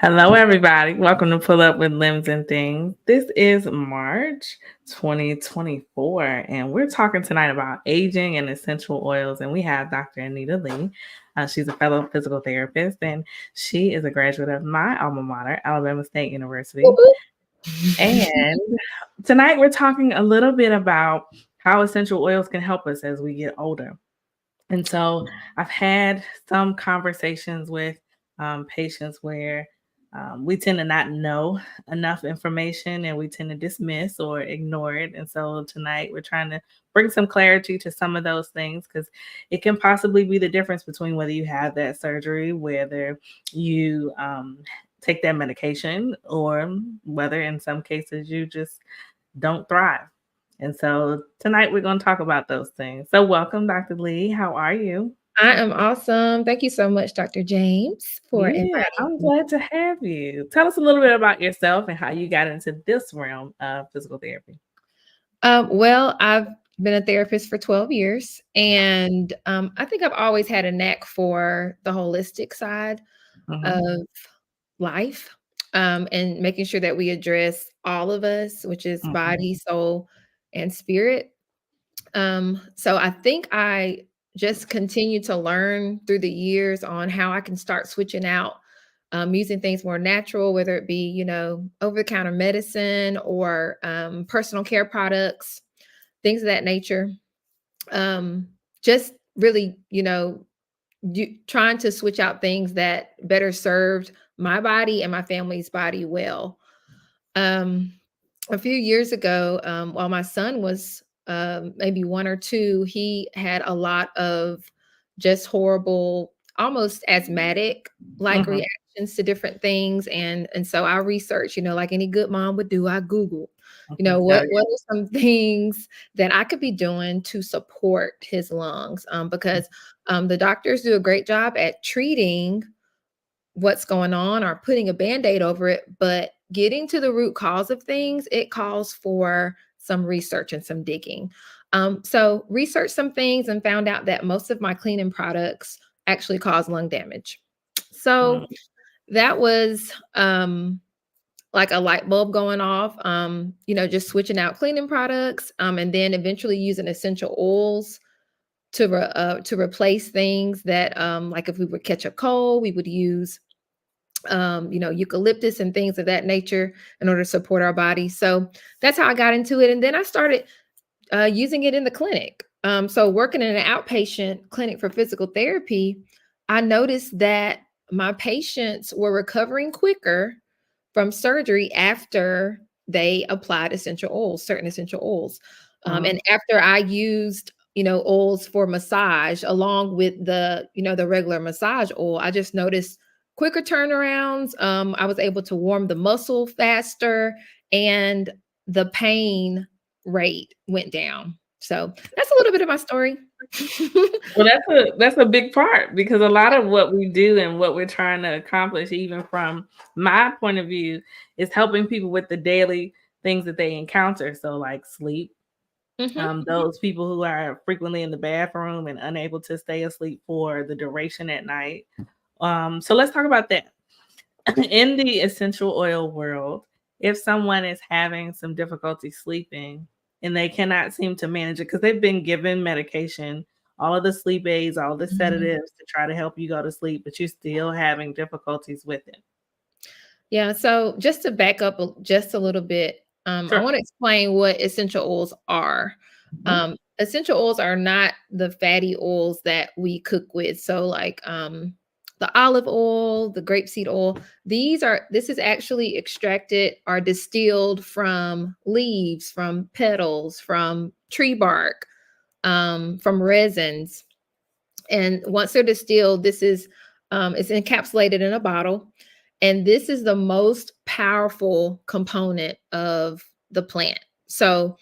Hello, everybody. Welcome to Pull Up with Limbs and Things. This is March 2024, and we're talking tonight about aging and essential oils. And we have Dr. Anita Lee. She's a fellow physical therapist, and she is a graduate of my alma mater, Alabama State University. And tonight we're talking a little bit about how essential oils can help us as we get older. And so I've had some conversations with patients where we tend to not know enough information and we tend to dismiss or ignore it. And so tonight we're trying to bring some clarity to some of those things because it can possibly be the difference between whether you have that surgery, whether you take that medication, or whether in some cases you just don't thrive. And so tonight we're going to talk about those things. So welcome, Dr. Lee. How are you? I am awesome. Thank you so much, Dr. James, for Yeah, inviting I'm me. glad to have you. Tell us a little bit about yourself and how you got into this realm of physical therapy. Well, I've been a therapist for 12 years, and I think I've always had a knack for the holistic side Mm-hmm. of life, and making sure that we address all of us, which is Mm-hmm. body, soul, and spirit. So I think I just continue to learn through the years on how I can start switching out, using things more natural, whether it be, over the counter medicine or personal care products, things of that nature. Just really, trying to switch out things that better served my body and my family's body well. Um, a few years ago, while my son was maybe one or two, he had a lot of just horrible, almost asthmatic like Mm-hmm. reactions to different things, and so I researched, like any good mom would do. I Googled, Mm-hmm. Oh, what are some things that I could be doing to support his lungs, yeah. because the doctors do a great job at treating what's going on or putting a band-aid over it, but getting to the root cause of things, it calls for some research and some digging. So researched some things and found out that most of my cleaning products actually cause lung damage. So Mm-hmm. that was like a light bulb going off, just switching out cleaning products, and then eventually using essential oils to replace things that, like if we would catch a cold, we would use eucalyptus and things of that nature in order to support our body. So that's how I got into it. And then I started using it in the clinic. So working in an outpatient clinic for physical therapy, I noticed that my patients were recovering quicker from surgery after they applied essential oils, certain essential oils. Mm-hmm. And after I used, oils for massage along with the regular massage oil, I just noticed quicker turnarounds. I was able to warm the muscle faster, and the pain rate went down. So that's a little bit of my story. Well, that's a big part because a lot of what we do and what we're trying to accomplish, even from my point of view, is helping people with the daily things that they encounter. So, like sleep. Mhm. Those people who are frequently in the bathroom and unable to stay asleep for the duration at night. So let's talk about that. In the essential oil world, if someone is having some difficulty sleeping and they cannot seem to manage it because they've been given medication, all of the sleep aids, all the Mhm. sedatives to try to help you go to sleep, but you're still having difficulties with it. Yeah, so just to back up just a little bit, I Sure. want to explain what essential oils are. Mhm. Essential oils are not the fatty oils that we cook with. So, like the olive oil, the grapeseed oil, this is actually extracted or distilled from leaves, from petals, from tree bark, from resins. And once they're distilled, this is it's encapsulated in a bottle, and this is the most powerful component of the plant. So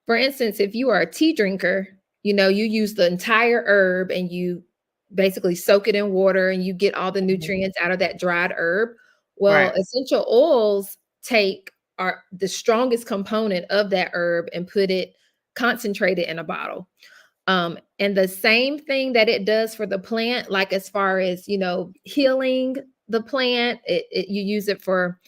for instance, if you are a tea drinker, you use the entire herb and you basically soak it in water and you get all the Mhm. nutrients out of that dried herb. Well, Right. essential oils take are the strongest component of that herb and put it concentrated in a bottle. And the same thing that it does for the plant, like as far as, healing the plant, you use it for,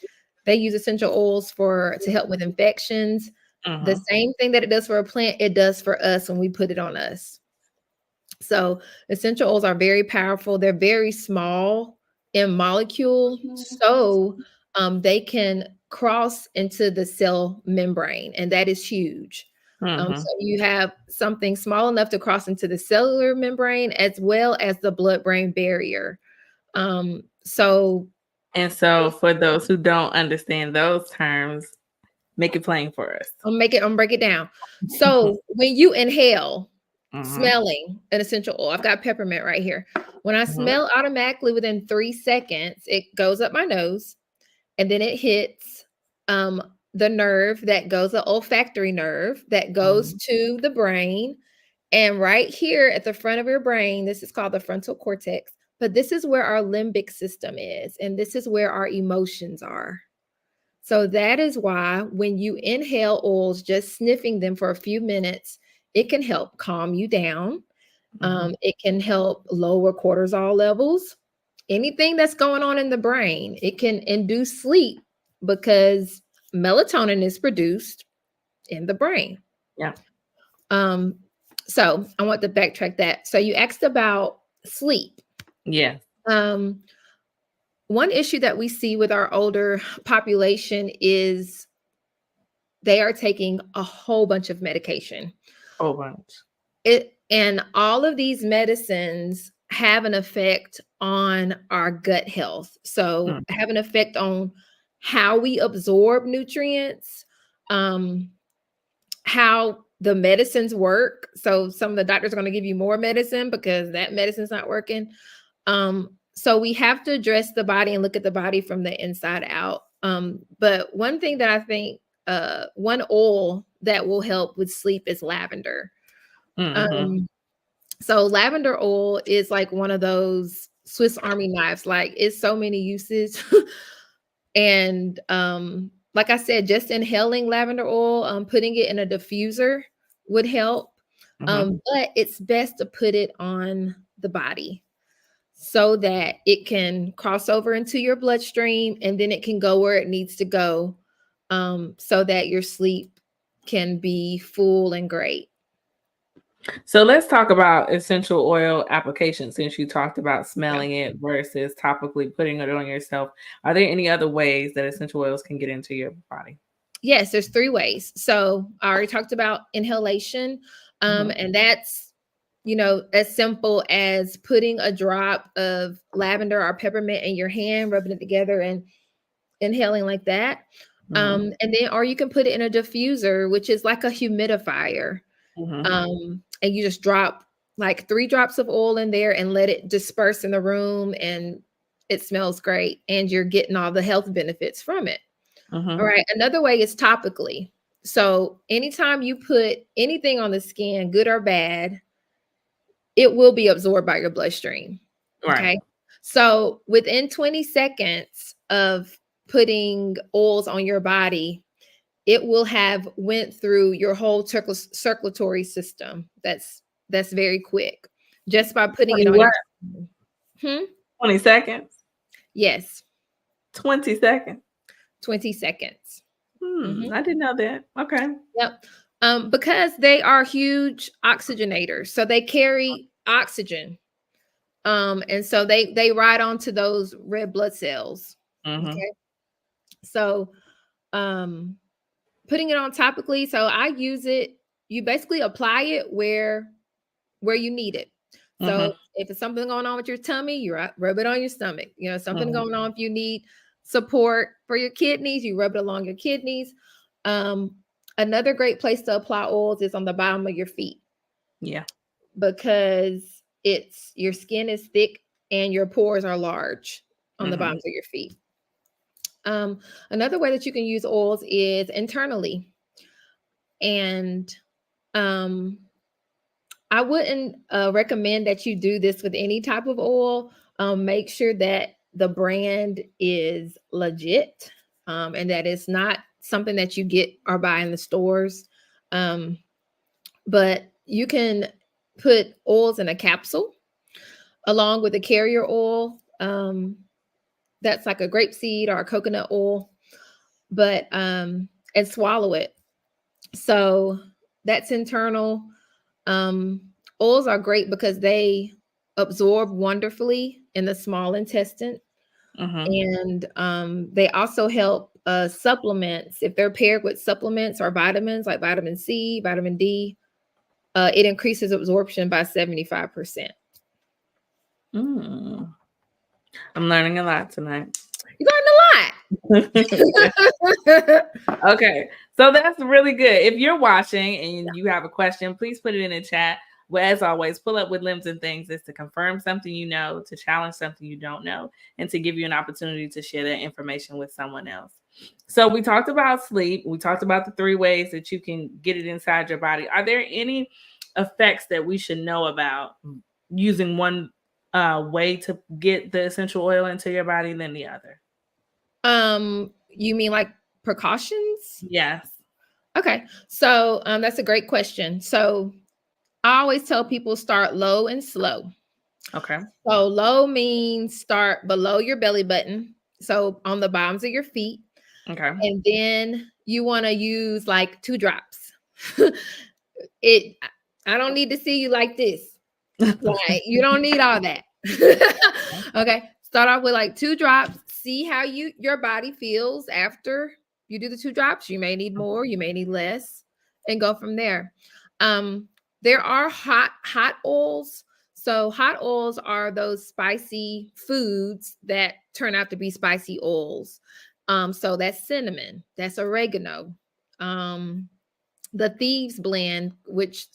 they use essential oils to help with infections. The same thing that it does for a plant, it does for us when we put it on us. So essential oils are very powerful. They're very small in molecule, so they can cross into the cell membrane, and that is huge. So you have something small enough to cross into the cellular membrane as well as the blood-brain barrier. So And so for those who don't understand those terms, make it plain for us. I'll break it down. So when you inhale, Mhm. smelling an essential oil, I've got peppermint right here. When I smell, automatically within 3 seconds, it goes up my nose, and then it hits the nerve that goes, the olfactory nerve that goes to the brain. And right here at the front of your brain, this is called the frontal cortex, but this is where our limbic system is, and this is where our emotions are. So that is why when you inhale oils, just sniffing them for a few minutes, it can help calm you down. It can help lower cortisol levels. Anything that's going on in the brain, it can induce sleep because melatonin is produced in the brain. Yeah. So I want to backtrack that. So you asked about sleep. Yeah. One issue that we see with our older population is they are taking a whole bunch of medication. Whole bunch. And all of these medicines have an effect on our gut health. So have an effect on how we absorb nutrients, how the medicines work. So some of the doctors are going to give you more medicine because that medicine's not working. So we have to address the body and look at the body from the inside out. But one thing that I think, one oil that will help with sleep is lavender. So lavender oil is like one of those Swiss Army knives, like it's so many uses. And like I said, just inhaling lavender oil, putting it in a diffuser would help. But it's best to put it on the body so that it can cross over into your bloodstream, and then it can go where it needs to go, so that your sleep can be full and great. So let's talk about essential oil application, since you talked about smelling it versus topically putting it on yourself. Are there any other ways that essential oils can get into your body? Yes, there's 3 ways. So I already talked about inhalation, and that's, as simple as putting a drop of lavender or peppermint in your hand, rubbing it together and inhaling like that. And then, or you can put it in a diffuser, which is like a humidifier. And you just drop like 3 drops of oil in there and let it disperse in the room, and it smells great, and you're getting all the health benefits from it. All right. Another way is topically. So anytime you put anything on the skin, good or bad, it will be absorbed by your bloodstream. Right. Okay. So within 20 seconds of putting oils on your body, it will have went through your whole circulatory system. That's very quick, just by putting it on your 20 seconds. Yes. 20 seconds. 20 seconds. I didn't know that. Okay. Yep. Because they are huge oxygenators, so they carry oxygen, and so they ride onto those red blood cells. Okay. So putting it on topically, so I use it, you basically apply it where you need it. So if it's something going on with your tummy, you rub it on your stomach. Something going on, if you need support for your kidneys, you rub it along your kidneys. Another great place to apply oils is on the bottom of your feet. Yeah. Because your skin is thick and your pores are large on the bottoms of your feet. Another way that you can use oils is internally. And I wouldn't recommend that you do this with any type of oil. Make sure that the brand is legit, and that it's not something that you get or buy in the stores. But you can put oils in a capsule along with a carrier oil. That's like a grapeseed or a coconut oil, but and swallow it. So that's internal. Um, Oils are great because they absorb wonderfully in the small intestine, Mm-hmm. and they also help supplements if they're paired with supplements or vitamins like vitamin C, vitamin D. It increases absorption by 75%. Mm. I'm learning a lot tonight. You learned Yeah. a lot. Okay, so that's really good. If you're watching and you have a question, please put it in the chat. Well, as always, pull up with Limbs and Things is to confirm something you know, to challenge something you don't know, and to give you an opportunity to share that information with someone else. So we talked about sleep. We talked about the 3 ways that you can get it inside your body. Are there any effects that we should know about using one way to get the essential oil into your body than the other? You mean like precautions? Yes. Okay, so that's a great question. So I always tell people start low and slow. Okay. So low means start below your belly button, so on the bottoms of your feet, Okay. and then you want to use like 2 drops. it I don't need to see you like this. Like you don't need all that. Okay, start off with like 2 drops. See how your body feels after you do the 2 drops. You may need more, you may need less, and go from there. Um, there are hot oils. So hot oils are those spicy foods that turn out to be spicy oils. So that's cinnamon, that's oregano. Um, the thieves blend, which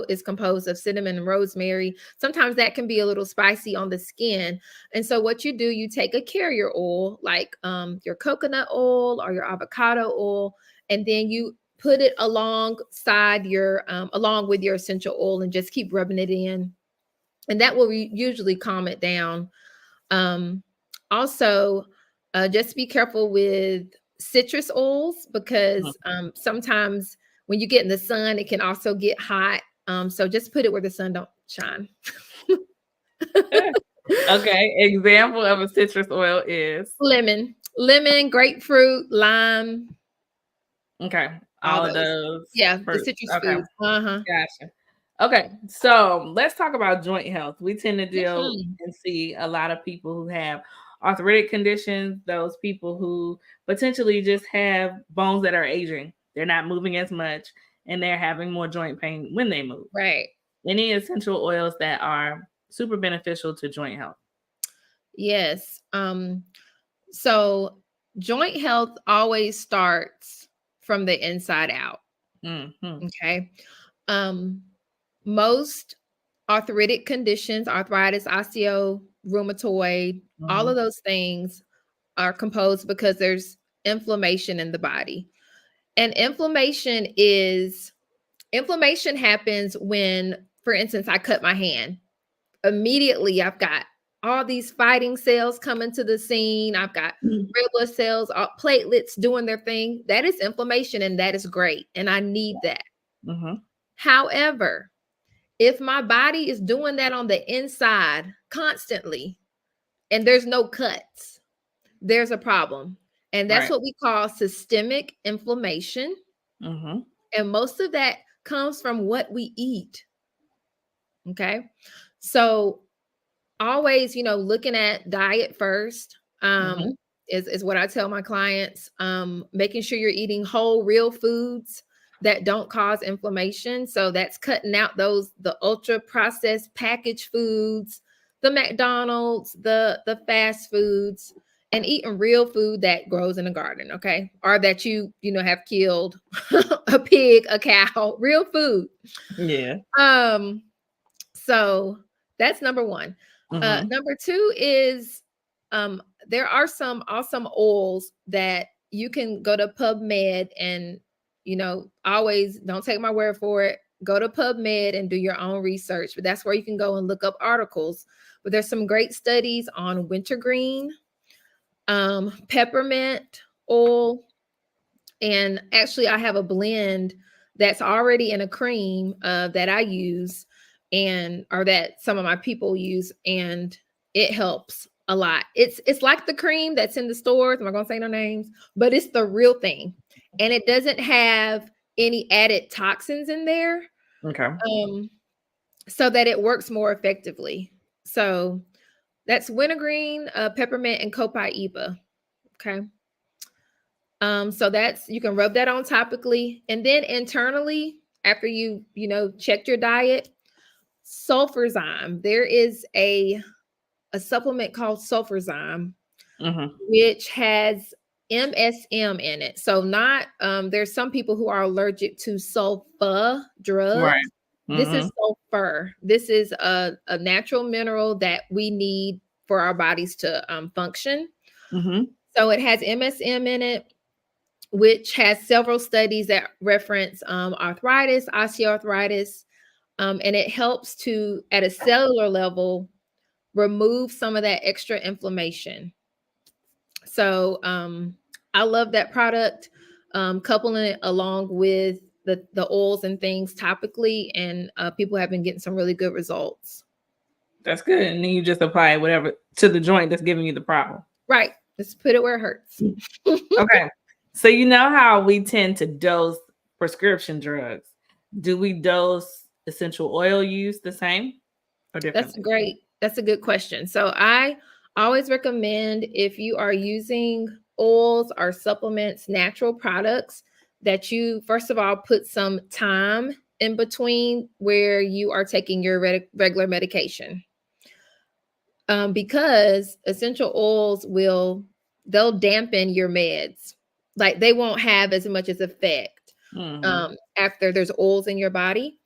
is composed of cinnamon and rosemary. Sometimes that can be a little spicy on the skin. And so what you do, you take a carrier oil like your coconut oil or your avocado oil, and then you put it alongside your along with your essential oil and just keep rubbing it in, and that will usually calm it down. um, Also, just be careful with citrus oils because sometimes when you get in the sun, it can also get hot. So just put it where the sun don't shine. Okay. Example of a citrus oil is Lemon, grapefruit, lime, okay. all All of those. those Yeah, the fruits. citrus Okay. foods. Uh-huh. Gotcha. Okay. So let's talk about joint health. We tend to deal Mhm. and see a lot of people who have arthritic conditions, those people who potentially just have bones that are aging. They're not moving as much and they're having more joint pain when they move. Right. Any essential oils that are super beneficial to joint health. Yes. So joint health always starts from the inside out. Mm-hmm. Okay. Um, Most arthritic conditions, arthritis, osteo, rheumatoid, all Mm-hmm. of those things are composed because there's inflammation in the body. And inflammation happens when, for instance, I cut my hand. Immediately I've got all these fighting cells coming to the scene. I've got red blood cells, platelets doing their thing. That is inflammation, and that is great. And I need that. Mm-hmm. However, if my body is doing that on the inside constantly and there's no cuts, there's a problem. And that's Right. what we call systemic inflammation. Mm-hmm. And most of that comes from what we eat. Okay. So always, looking at diet first, Mm-hmm. is what I tell my clients. Making sure you're eating whole, real foods that don't cause inflammation. So that's cutting out the ultra processed packaged foods, the McDonald's, the fast foods, and eating real food that grows in a garden, okay? Or that have killed a pig, a cow, real food. Yeah. Um, so that's number one. Mm-hmm. Number two is there are some awesome oils that you can go to PubMed and, always don't take my word for it. Go to PubMed and do your own research. But that's where you can go and look up articles. But there's some great studies on wintergreen, peppermint oil. And actually, I have a blend that's already in a cream that I use. or that some of my people use, and it helps a lot. It's like the cream that's in the stores. I'm not gonna say no names, but it's the real thing, and it doesn't have any added toxins in there, Okay. so that it works more effectively. So that's wintergreen, peppermint, and copaiba. Okay. So that's, you can rub that on topically, and then internally, after checked your diet, sulfurzyme. There is a supplement called sulfurzyme, which has MSM in it. So not there's some people who are allergic to sulfa drugs. Right. This is sulfur. This is a natural mineral that we need for our bodies to function. So it has MSM in it, which has several studies that reference arthritis, osteoarthritis, and it helps to, at a cellular level, remove some of that extra inflammation. So I love that product, coupling it along with the oils and things topically, and people have been getting some really good results. That's good. And then you just apply whatever to the joint that's giving you the problem. Right. Let's put it where it hurts. Okay. So you know how we tend to dose prescription drugs. Do we dose essential oil use the same or different? That's a good question. So I always recommend, if you are using oils or supplements, natural products, that you first of all put some time in between where you are taking your regular medication. Because essential oils they'll dampen your meds. Like, they won't have as much as effect after there's oils in your body.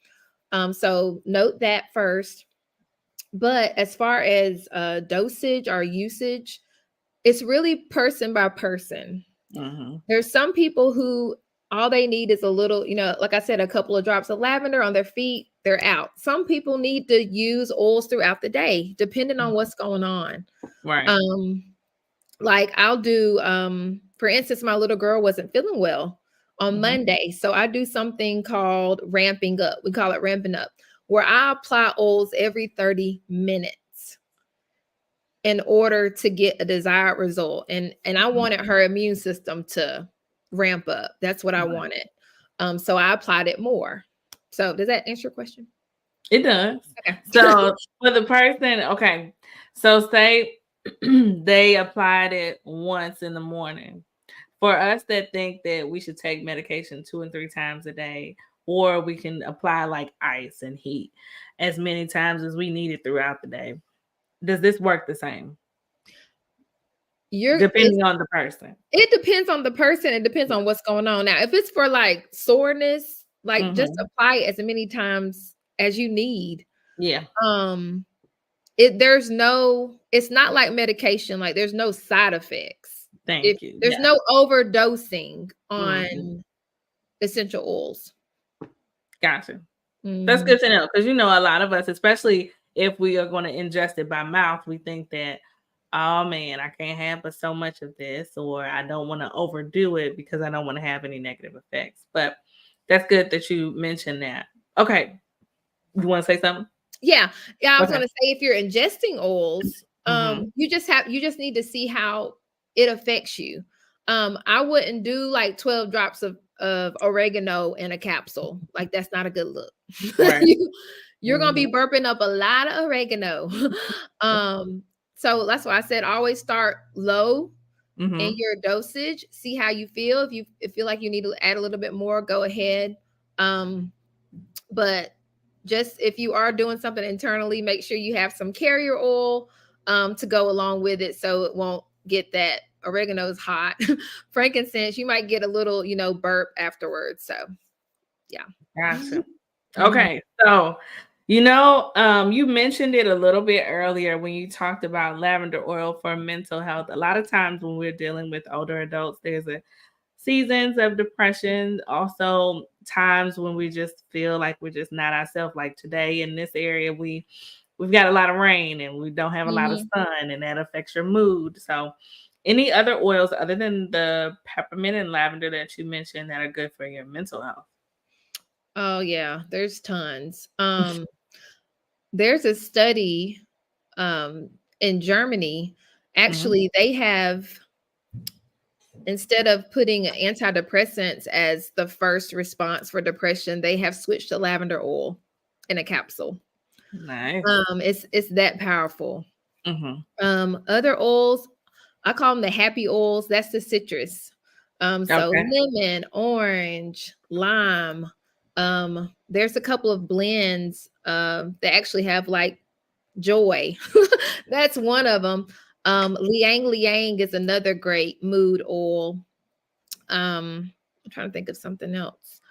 So note that first. But as far as dosage or usage, it's really person by person. There's some people who all they need is a little, like I said, a couple of drops of lavender on their feet, they're out. Some people need to use oils throughout the day, depending on what's going on. Right. Like I'll do, for instance, my little girl wasn't feeling well on Monday. So I do something called ramping up. We call it ramping up, where I apply oils every 30 minutes in order to get a desired result. And I wanted her immune system to ramp up. That's what I wanted. So I applied it more. So does that answer your question? It does. Okay. So for the person, okay. So say they applied it once in the morning. For us that think that we should take medication 2 and 3 times a day, or we can apply like ice and heat as many times as we need it throughout the day, does this work the same? Depending on the person. It depends on the person. It depends on what's going on. Now, if it's for like soreness, like just apply it as many times as you need. Yeah. It's not like medication. Like, there's no side effects. Thank you. There's no overdosing on essential oils. Gotcha. That's good to know, because a lot of us, especially if we are going to ingest it by mouth, we think that, oh man, I can't have but so much of this, or I don't want to overdo it because I don't want to have any negative effects. But that's good that you mentioned that. Okay. You want to say something? Yeah. I was going to say, if you're ingesting oils, you just need to see how it affects you. I wouldn't do like 12 drops of oregano in a capsule. Like, that's not a good look. Right. You're going to be burping up a lot of oregano. So that's why I said always start low in your dosage. See how you feel. If you feel like you need to add a little bit more, go ahead. But just if you are doing something internally, make sure you have some carrier oil to go along with it, so it won't get that. Oregano is hot. Frankincense, you might get a little, burp afterwards. So yeah. Gotcha. Okay. So, you mentioned it a little bit earlier when you talked about lavender oil for mental health. A lot of times when we're dealing with older adults, there's seasons of depression, also times when we just feel like we're just not ourselves. Like today in this area, we've got a lot of rain and we don't have a lot of sun, and that affects your mood. So any other oils other than the peppermint and lavender that you mentioned that are good for your mental health? Oh yeah, there's tons. There's a study in Germany. Mhm. Actually, they have, instead of putting antidepressants as the first response for depression, they have switched to lavender oil in a capsule. Nice. It's that powerful. Mhm. Other oils, I call them the happy oils. That's the citrus. So Okay. lemon, orange, lime. There's a couple of blends that actually have like joy. That's one of them. Liang Liang is another great mood oil. I'm trying to think of something else.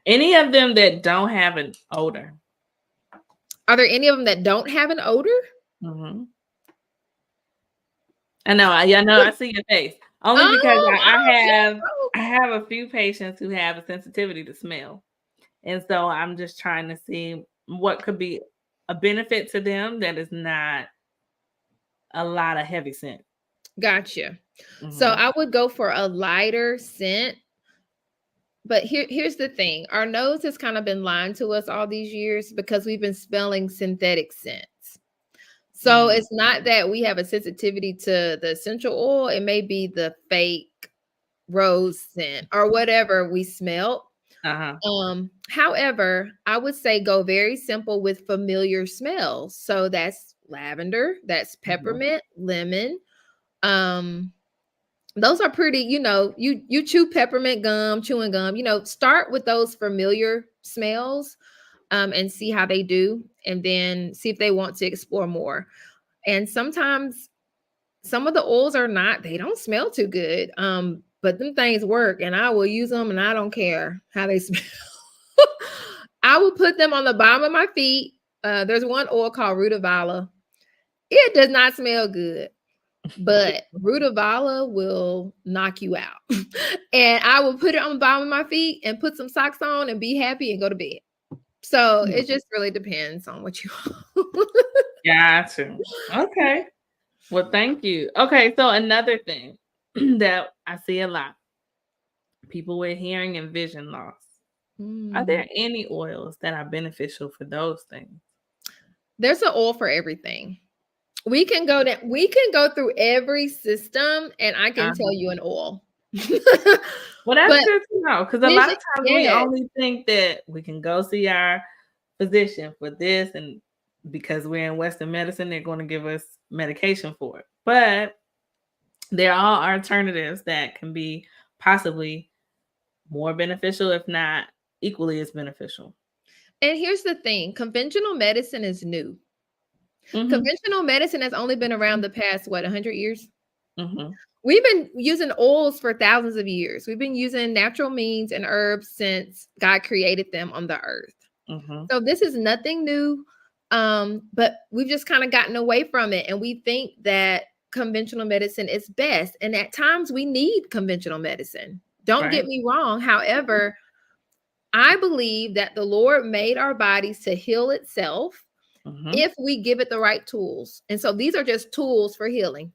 Any of them that don't have an odor. Are there any of them that don't have an odor? Mhm. I know, I see your face. Only because Oh, I oh, have oh. I have a few patients who have a sensitivity to smell. And so I'm just trying to see what could be a benefit to them that is not a lot of heavy scent. Gotcha. So Mhm. I would go for a lighter scent. But here's the thing. Our nose has kind of been lying to us all these years because we've been smelling synthetic scents. So Mm. it's not that we have a sensitivity to the essential oil. It may be the fake rose scent or whatever we smelt. Uh-huh. However, I would say go very simple with familiar smells. So that's lavender, that's Mhm. peppermint, lemon. Um, those are pretty, you chew peppermint gum, chewing gum, start with those familiar smells and see how they do, and then see if they want to explore more. And sometimes some of the oils they don't smell too good. But them things work and I will use them and I don't care how they smell. I will put them on the bottom of my feet. There's one oil called Rutavala. It does not smell good, but Rutavala will knock you out. And I will put it on the bottom of my feet and put some socks on and be happy and go to bed. So Mm. it just really depends on what you Got you. Okay. Well, thank you. Okay, so another thing that I see a lot, people with hearing and vision loss. Are Mm. there any oils that are beneficial for those things? There's an oil for everything. We can go through every system and I can tell Uh-huh. you an oil. Well, that's But good to know because a lot vision, of times we yes. only think that we can go see our physician for this, and because we're in Western medicine, they're going to give us medication for it. But there are alternatives that can be possibly more beneficial, if not equally as beneficial. And here's the thing, conventional medicine is new. Mhm. Conventional medicine has only been around the past, what, 100 years? Mhm. We've been using oils for thousands of years. We've been using natural means and herbs since God created them on the earth. Mhm. So this is nothing new. But we've just kind of gotten away from it. And we think that conventional medicine is best. And at times we need conventional medicine. Don't get Right. me wrong. However, I believe that the Lord made our bodies to heal itself Mhm. if we give it the right tools. And so these are just tools for healing.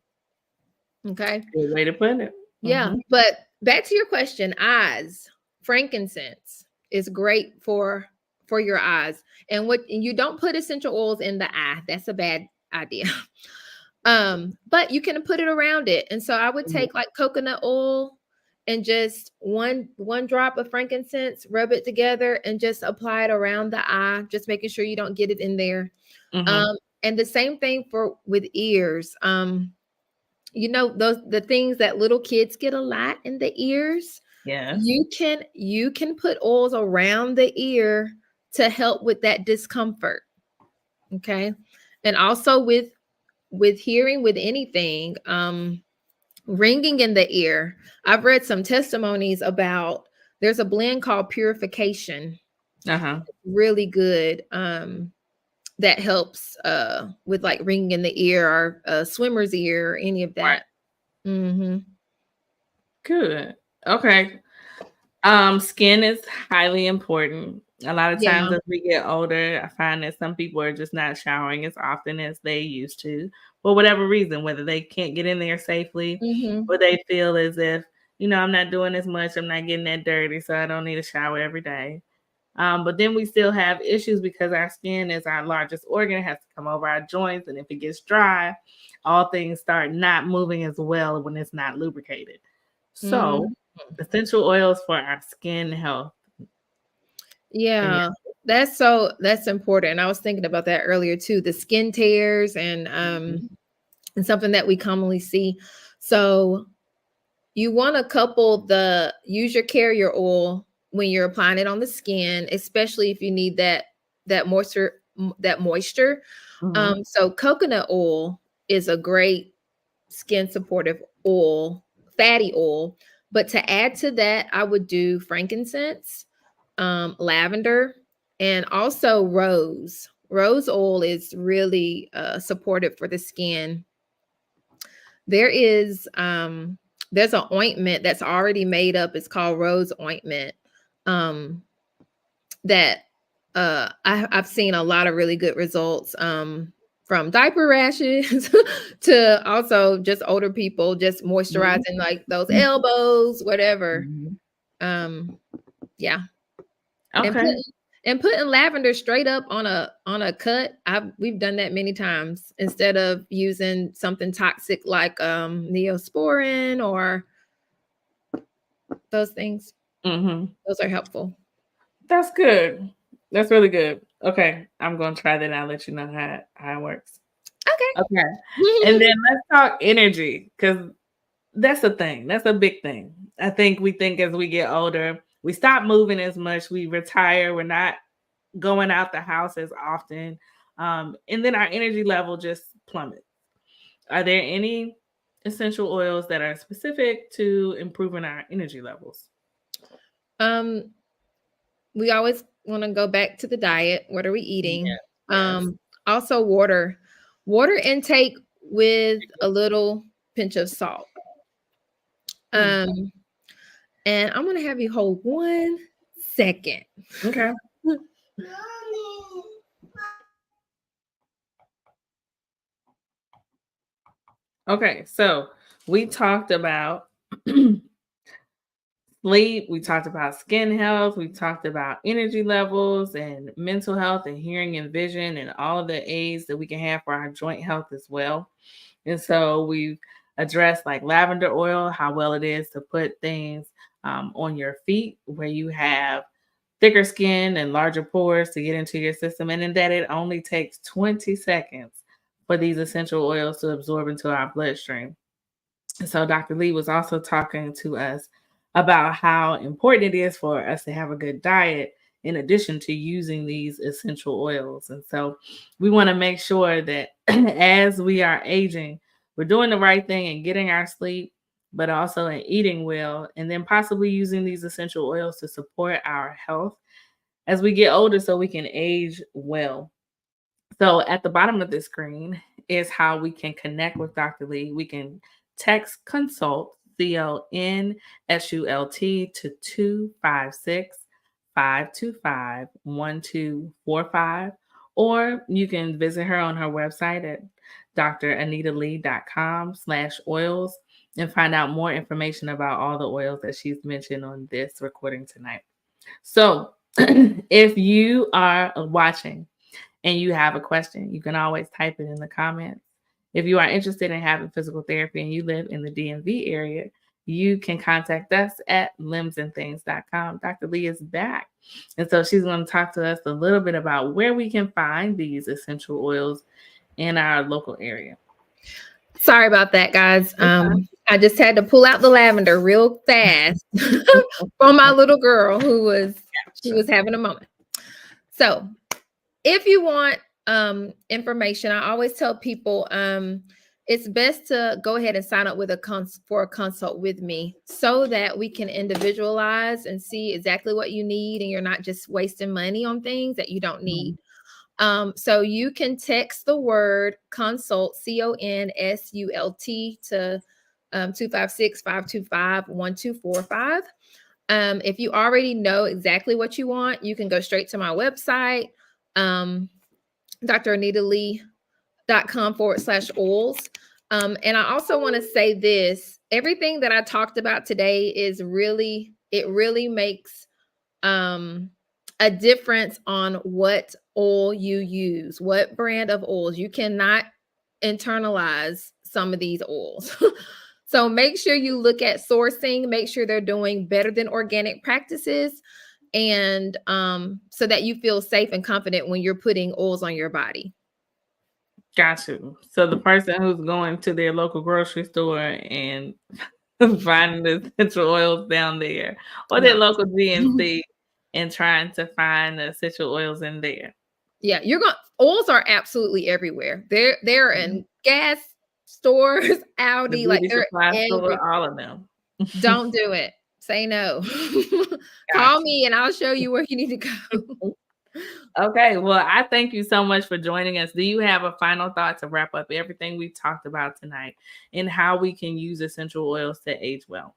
Okay. Good way to put it. Yeah. Mhm. But back to your question, eyes, frankincense is great for your eyes. And you don't put essential oils in the eye. That's a bad idea. But you can put it around it. And so I would Mhm. take like coconut oil and just one drop of frankincense, rub it together and just apply it around the eye, just making sure you don't get it in there. Mhm. Um, and the same thing for with ears. Those the things that little kids get a lot in the ears. Yes. You can put oils around the ear to help with that discomfort. Okay. And also with hearing, with anything, ringing in the ear. I've read some testimonies about, there's a blend called purification, Uh-huh. really good, that helps with like ringing in the ear or swimmer's ear or any of Right. that. Hmm. Good. Okay. Skin is highly important. A lot of times Yeah. as we get older, I find that some people are just not showering as often as they used to for whatever reason, whether they can't get in there safely Hmm. or they feel as if, I'm not doing as much, I'm not getting that dirty, so I don't need a shower every day. But then we still have issues because our skin is our largest organ. It has to come over our joints. And if it gets dry, all things start not moving as well when it's not lubricated. So, Mhm. essential oils for our skin health. Yeah, that's important. I was thinking about that earlier too, the skin tears and something that we commonly see. So you want to couple use your carrier oil when you're applying it on the skin, especially if you need that moisture. Mhm. So coconut oil is a great skin supportive oil, fatty oil. But to add to that, I would do frankincense, lavender, and also rose. Rose oil is really supportive for the skin. There is there's an ointment that's already made up. It's called rose ointment. Um, that I've seen a lot of really good results from diaper rashes to also just older people just Mhm. moisturizing like those elbows, whatever. Mhm. Um, yeah, and Okay. putting lavender straight up on a cut. We've done that many times instead of using something toxic like neosporin or those things. Mhm. Those are helpful. That's good. That's really good. Okay, I'm gonna try that and I'll let you know how it works. Okay. And then Okay. let's talk energy because that's a thing. That's a big thing. I think we think as we get older, we stop moving as much, we retire, we're not going out the house as often. And then our energy level just plummets. Are there any essential oils that are specific to improving our energy levels? um we always want to go back to the diet. What are we Yeah. eating? Yes. Also water intake with a little pinch of salt. Mm. Um, and I'm gonna have you hold 1 second. Okay. Okay. So we talked about sleep, we talked about skin health, we talked about energy levels and mental health and hearing and vision and all of the aids that we can have for our joint health as well. And so we've addressed like lavender oil, how well it is to put things on your feet where you have thicker skin and larger pores to get into your system, and in that it only takes 20 seconds for these essential oils to absorb into our bloodstream. So Dr. Lee was also talking to us about how important it is for us to have a good diet in addition to using these essential oils. And so we want to make sure that as we are aging, we're doing the right thing and getting our sleep, but also in eating well, and then possibly using these essential oils to support our health as we get older so we can age well. So at the bottom of the screen is how we can connect with Dr. Lee. We can text consult, CONSULT, to 256 525 1245, or you can visit her on her website at dranitalee.com/oils and find out more information about all the oils that she's mentioned on this recording tonight. So if you are watching and you have a question, you can always type it in the comments. If you are interested in having physical therapy and you live in the DMV area, you can contact us at LimbsNThings.com. Dr. Lee is back. And so she's going to talk to us a little bit about where we can find these essential oils in our local area. Sorry about that, guys. It's fine. I just had to pull out the lavender real fast for my little girl she Gotcha. was having a moment. So if you want information, I always tell people it's best to go ahead and sign up with for a consult with me so that we can individualize and see exactly what you need and you're not just wasting money on things that you don't need. So you can text the word consult, CONSULT, to 256 525 1245. If you already know exactly what you want, you can go straight to my website, dranitalee.com/oils. And I also want to say this, everything that I talked about today is really, it really makes a difference on what oil you use, what brand of oils. You cannot internalize some of these oils. So make sure you look at sourcing, make sure they're doing better than organic practices, and so that you feel safe and confident when you're putting oils on your body. Got you. So the person who's going to their local grocery store and finding the essential oils down there, or their No. local GNC and trying to find the essential oils in there. Yeah, you're going oils are absolutely everywhere. They're Mhm. in gas stores, The Aldi, like beauty they're supply every store, all of them. don't do it. Say no. Call Got me and I'll show you where you need to go. you. Okay, well, I thank you so much for joining us. Do you have a final thought to wrap up everything we talked about tonight and how we can use essential oils to age well?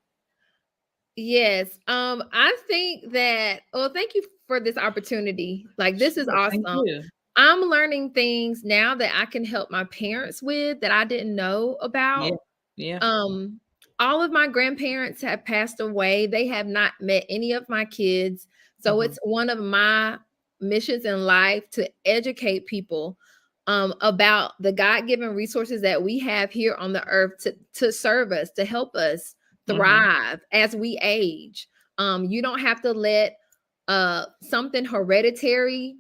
Yes. I think that, well, thank you for this opportunity. Like, this is Sure, thank awesome. you. I'm learning things now that I can help my parents with that I didn't know Yeah, about. yeah. Um, all of my grandparents have passed away. They have not met any of my kids. So Mhm. it's one of my missions in life to educate people about the God-given resources that we have here on the earth to serve us, to help us Mhm. thrive as we age. You don't have to let something hereditary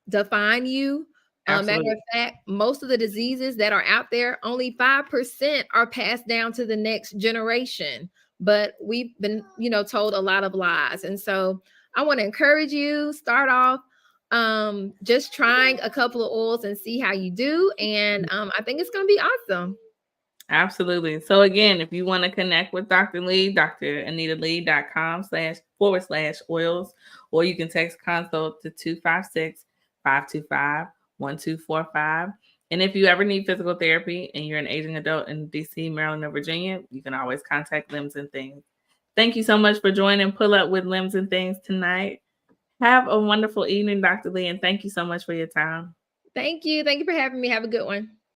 define you. Matter Absolutely. of fact, most of the diseases that are out there, only 5% are passed down to the next generation. But we've been, told a lot of lies. And so I want to encourage you, start off just trying a couple of oils and see how you do. And I think it's going to be awesome. Absolutely. So again, if you want to connect with Dr. Lee, drAnitaLee.com//oils, or you can text consult to 256-525-1245. And if you ever need physical therapy and you're an aging adult in DC, Maryland, or Virginia, you can always contact Limbs and Things. Thank you so much for joining Pull Up with Limbs and Things tonight. Have a wonderful evening, Dr. Lee, and thank you so much for your time. Thank you. Thank you for having me. Have a good one.